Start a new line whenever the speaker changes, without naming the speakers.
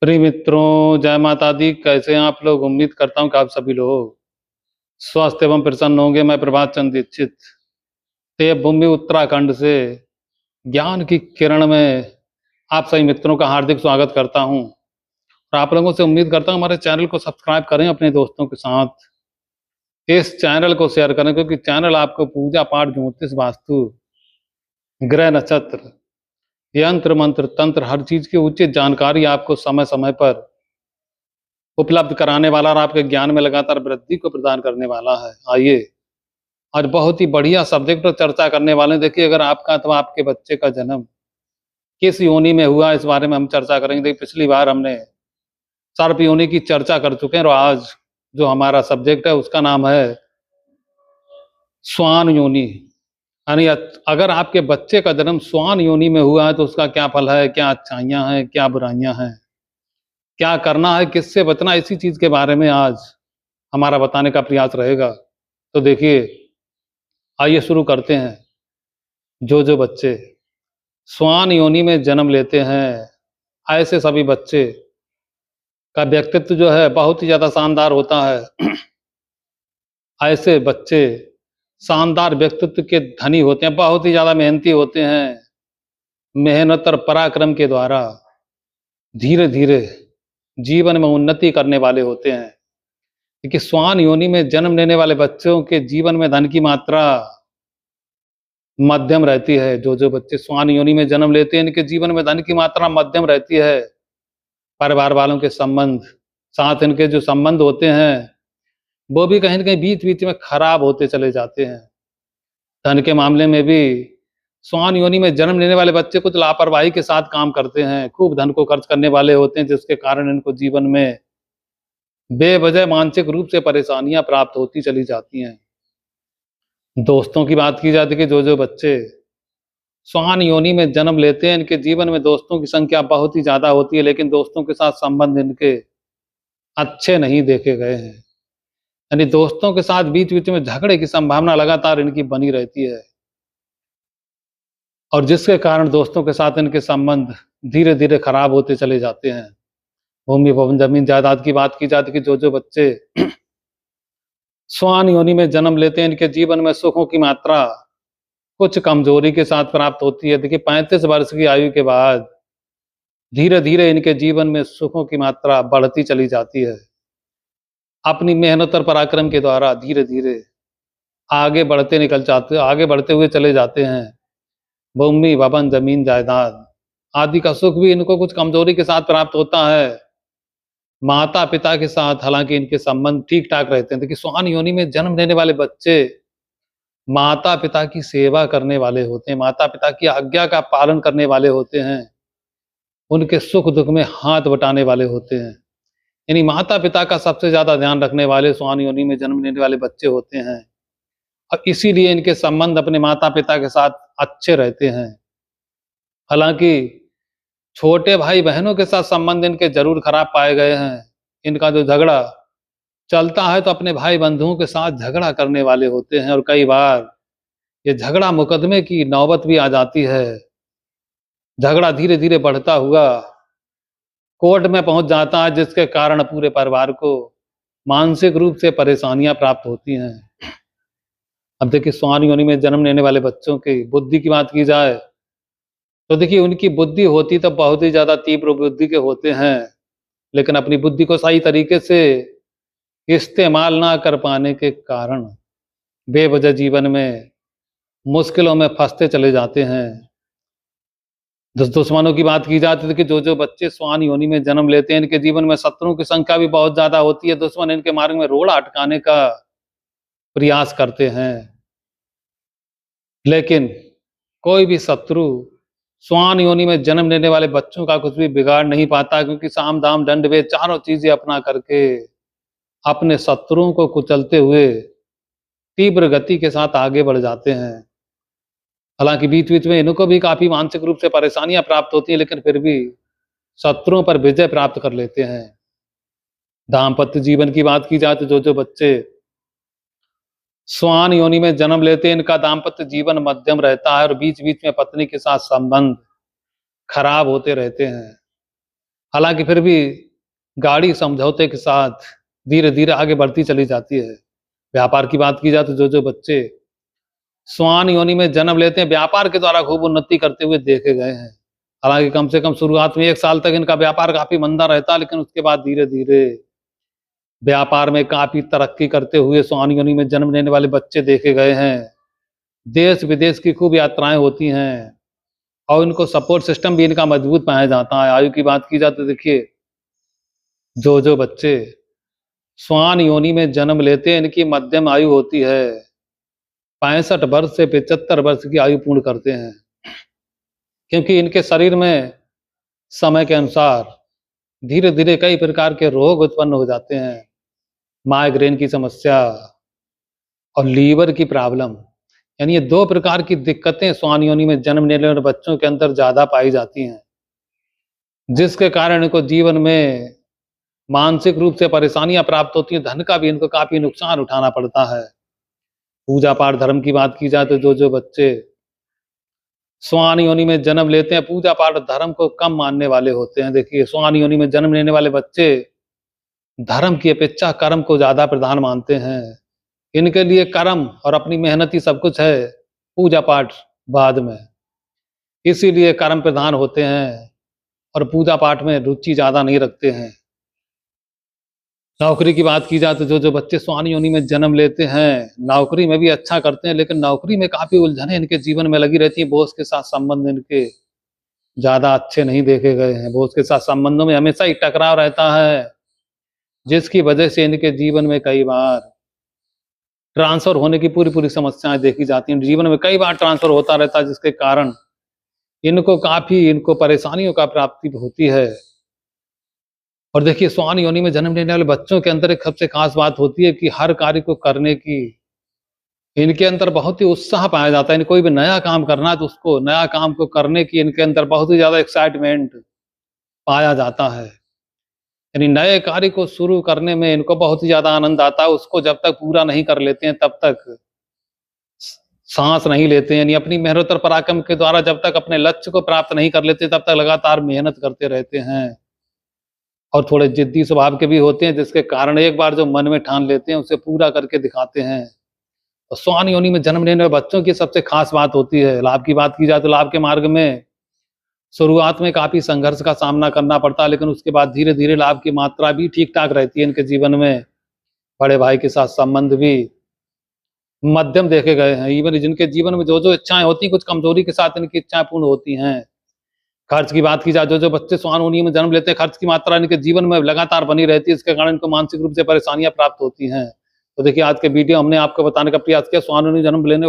प्रिय मित्रों, जय माता दी। कैसे हैं आप लोग? उम्मीद करता हूं कि आप सभी लोग स्वस्थ एवं प्रसन्न होंगे। मैं प्रभात चंद्र दीक्षित देवभूमि उत्तराखंड से ज्ञान की किरण में आप सभी मित्रों का हार्दिक स्वागत करता हूं और आप लोगों से उम्मीद करता हूं हमारे चैनल को सब्सक्राइब करें, अपने दोस्तों के साथ इस चैनल को शेयर करें, क्योंकि चैनल आपको पूजा पाठ, ज्योतिष, वास्तु, ग्रह, नक्षत्र, यंत्र, मंत्र, तंत्र, हर चीज की उचित जानकारी आपको समय समय पर उपलब्ध कराने वाला और आपके ज्ञान में लगातार वृद्धि को प्रदान करने वाला है। आइए आज बहुत ही बढ़िया सब्जेक्ट पर चर्चा करने वाले हैं। देखिए, अगर आपका अथवा आपके बच्चे का जन्म किस योनि में हुआ, इस बारे में हम चर्चा करेंगे। देखिए, पिछली बार हमने सर्प योनि की चर्चा कर चुके हैं और आज जो हमारा सब्जेक्ट है उसका नाम है स्वान योनि। यानी अगर आपके बच्चे का जन्म स्वान योनि में हुआ है तो उसका क्या फल है, क्या अच्छाइयां हैं, क्या बुराइयां हैं, क्या करना है, किससे बचना, इसी चीज के बारे में आज हमारा बताने का प्रयास रहेगा। तो देखिए, आइए शुरू करते हैं। जो बच्चे स्वान योनि में जन्म लेते हैं, ऐसे सभी बच्चे का व्यक्तित्व जो है बहुत ही ज्यादा शानदार होता है। ऐसे बच्चे शानदार व्यक्तित्व के धनी होते हैं, बहुत ही ज्यादा मेहनती होते हैं। मेहनत और पराक्रम के द्वारा धीरे धीरे जीवन में उन्नति करने वाले होते हैं। क्योंकि स्वान योनि में जन्म लेने वाले बच्चों के जीवन में धन की मात्रा मध्यम रहती है। जो बच्चे स्वान योनि में जन्म लेते हैं, इनके जीवन में धन की मात्रा मध्यम रहती है। परिवार वालों के संबंध, साथ इनके जो संबंध होते हैं वो भी कहीं न कहीं बीच बीच में खराब होते चले जाते हैं। धन के मामले में भी स्वान योनि में जन्म लेने वाले बच्चे कुछ लापरवाही के साथ काम करते हैं, खूब धन को खर्च करने वाले होते हैं, जिसके कारण इनको जीवन में बेवजह मानसिक रूप से परेशानियां प्राप्त होती चली जाती हैं। दोस्तों की बात की जाती है कि जो बच्चे स्वान योनि में जन्म लेते हैं, इनके जीवन में दोस्तों की संख्या बहुत ही ज्यादा होती है, लेकिन दोस्तों के साथ संबंध इनके अच्छे नहीं देखे गए हैं। यानी दोस्तों के साथ बीच बीच में झगड़े की संभावना लगातार इनकी बनी रहती है और जिसके कारण दोस्तों के साथ इनके संबंध धीरे धीरे खराब होते चले जाते हैं। भूमि, भवन, जमीन, जायदाद की बात की जाती है कि जो बच्चे स्वान योनि में जन्म लेते हैं, इनके जीवन में सुखों की मात्रा कुछ कमजोरी के साथ प्राप्त होती है। देखिए, 35 वर्ष की आयु के बाद धीरे धीरे इनके जीवन में सुखों की मात्रा बढ़ती चली जाती है। अपनी मेहनत और पराक्रम के द्वारा धीरे धीरे आगे बढ़ते हुए चले जाते हैं। भूमि, भवन, जमीन, जायदाद आदि का सुख भी इनको कुछ कमजोरी के साथ प्राप्त होता है। माता पिता के साथ हालांकि इनके संबंध ठीक ठाक रहते हैं। देखिए, स्वान योनि में जन्म लेने वाले बच्चे माता पिता की सेवा करने वाले होते हैं, माता पिता की आज्ञा का पालन करने वाले होते हैं, उनके सुख दुख में हाथ बटाने वाले होते हैं। यानी माता पिता का सबसे ज्यादा ध्यान रखने वाले स्वान योनि में जन्म लेने वाले बच्चे होते हैं और इसीलिए इनके संबंध अपने माता पिता के साथ अच्छे रहते हैं। हालांकि छोटे भाई बहनों के साथ संबंध इनके जरूर खराब पाए गए हैं। इनका जो झगड़ा चलता है तो अपने भाई बंधुओं के साथ झगड़ा करने वाले होते हैं और कई बार ये झगड़ा मुकदमे की नौबत भी आ जाती है। झगड़ा धीरे धीरे बढ़ता हुआ कोर्ट में पहुंच जाता है, जिसके कारण पूरे परिवार को मानसिक रूप से परेशानियां प्राप्त होती हैं। अब देखिए, स्वान योनि में जन्म लेने वाले बच्चों की बुद्धि की बात की जाए तो देखिए, उनकी बुद्धि होती तो बहुत ही ज्यादा तीव्र बुद्धि के होते हैं, लेकिन अपनी बुद्धि को सही तरीके से इस्तेमाल ना कर पाने के कारण बेवजह जीवन में मुश्किलों में फंसते चले जाते हैं। दुश्मनों की बात की जाती है कि जो बच्चे स्वान योनि में जन्म लेते हैं, इनके जीवन में शत्रुओं की संख्या भी बहुत ज्यादा होती है। दुश्मन इनके मार्ग में रोड़ा अटकाने का प्रयास करते हैं, लेकिन कोई भी शत्रु स्वान योनि में जन्म लेने वाले बच्चों का कुछ भी बिगाड़ नहीं पाता, क्योंकि साम दाम दंड भेद चारों चीजें अपना करके अपने शत्रुओं को कुचलते हुए तीव्र गति के साथ आगे बढ़ जाते हैं। हालांकि बीच बीच में इनको भी काफी मानसिक रूप से परेशानियां प्राप्त होती हैं, लेकिन फिर भी शत्रुओं पर विजय प्राप्त कर लेते हैं। दाम्पत्य जीवन की बात की जाए तो जो बच्चे स्वान योनि में जन्म लेते हैं, इनका दाम्पत्य जीवन मध्यम रहता है और बीच बीच में पत्नी के साथ संबंध खराब होते रहते हैं। हालांकि फिर भी गाड़ी समझौते के साथ धीरे धीरे आगे बढ़ती चली जाती है। व्यापार की बात की जाए तो जो जो बच्चे स्वान योनि में जन्म लेते हैं, व्यापार के द्वारा खूब उन्नति करते हुए देखे गए हैं। हालांकि कम से कम शुरुआत में 1 साल तक इनका व्यापार काफी मंदा रहता है, लेकिन उसके बाद धीरे धीरे व्यापार में काफी तरक्की करते हुए स्वान योनि में जन्म लेने वाले बच्चे देखे गए हैं। देश विदेश की खूब यात्राएं होती हैं और इनको सपोर्ट सिस्टम भी इनका मजबूत पाया जाता है। आयु की बात की जाए तो देखिए, जो जो बच्चे स्वान योनि में जन्म लेते हैं, इनकी मध्यम आयु होती है। 65 वर्ष से 75 वर्ष की आयु पूर्ण करते हैं, क्योंकि इनके शरीर में समय के अनुसार धीरे धीरे कई प्रकार के रोग उत्पन्न हो जाते हैं। माइग्रेन की समस्या और लीवर की प्रॉब्लम, यानी ये 2 प्रकार की दिक्कतें स्वान योनि में जन्म लेने वाले बच्चों के अंदर ज्यादा पाई जाती हैं, जिसके कारण इनको जीवन में मानसिक रूप से परेशानियां प्राप्त होती हैं। धन का भी इनको काफी नुकसान उठाना पड़ता है। पूजा पाठ धर्म की बात की जाए तो जो जो बच्चे स्वान योनि में जन्म लेते हैं, पूजा पाठ धर्म को कम मानने वाले होते हैं। देखिए, स्वान योनि में जन्म लेने वाले बच्चे धर्म की अपेक्षा कर्म को ज्यादा प्रधान मानते हैं। इनके लिए कर्म और अपनी मेहनत ही सब कुछ है, पूजा पाठ बाद में। इसीलिए कर्म प्रधान होते हैं और पूजा पाठ में रुचि ज्यादा नहीं रखते हैं। नौकरी की बात की जाए तो जो जो बच्चे स्वान योनि में जन्म लेते हैं, नौकरी में भी अच्छा करते हैं, लेकिन नौकरी में काफी उलझनें इनके जीवन में लगी रहती हैं। बॉस के साथ संबंध इनके ज्यादा अच्छे नहीं देखे गए हैं। बॉस के साथ संबंधों में हमेशा ही टकराव रहता है, जिसकी वजह से इनके जीवन में कई बार ट्रांसफर होने की पूरी समस्याएं देखी जाती हैं। जीवन में कई बार ट्रांसफर होता रहता है, जिसके कारण इनको परेशानियों का प्राप्ति होती है। और देखिए, स्वान योनि में जन्म लेने वाले बच्चों के अंदर एक सबसे खास बात होती है कि हर कार्य को करने की इनके अंदर बहुत ही उत्साह पाया जाता है। कोई भी नया काम करना है तो उसको नया काम को करने की इनके अंदर बहुत ही ज्यादा एक्साइटमेंट पाया जाता है। यानी नए कार्य को शुरू करने में इनको बहुत ही ज्यादा आनंद आता है। उसको जब तक पूरा नहीं कर लेते हैं तब तक सांस नहीं लेते हैं। यानी अपनी मेहनत और पराक्रम के द्वारा जब तक अपने लक्ष्य को प्राप्त नहीं कर लेते, तब तक लगातार मेहनत करते रहते हैं। और थोड़े जिद्दी स्वभाव के भी होते हैं, जिसके कारण एक बार जो मन में ठान लेते हैं उसे पूरा करके दिखाते हैं। तो स्वान योनि में जन्म लेने वाले बच्चों की सबसे खास बात होती है। लाभ की बात की जाए तो लाभ के मार्ग में शुरुआत में काफी संघर्ष का सामना करना पड़ता है, लेकिन उसके बाद धीरे धीरे लाभ की मात्रा भी ठीक ठाक रहती है इनके जीवन में। बड़े भाई के साथ संबंध भी मध्यम देखे गए हैं। इवन जिनके जीवन में जो जो इच्छाएं होती हैं, कुछ कमजोरी के साथ इनकी इच्छाएं पूर्ण होती हैं। खर्च की बात की जाए, जो जो बच्चे स्वान योनि में जन्म लेते हैं, खर्च की मात्रा इनके जीवन में लगातार बनी रहती है। इसके कारण इनको मानसिक रूप से परेशानियां प्राप्त होती हैं। तो देखिए, आज के वीडियो हमने आपको बताने का प्रयास किया स्वान योनि में जन्म लेने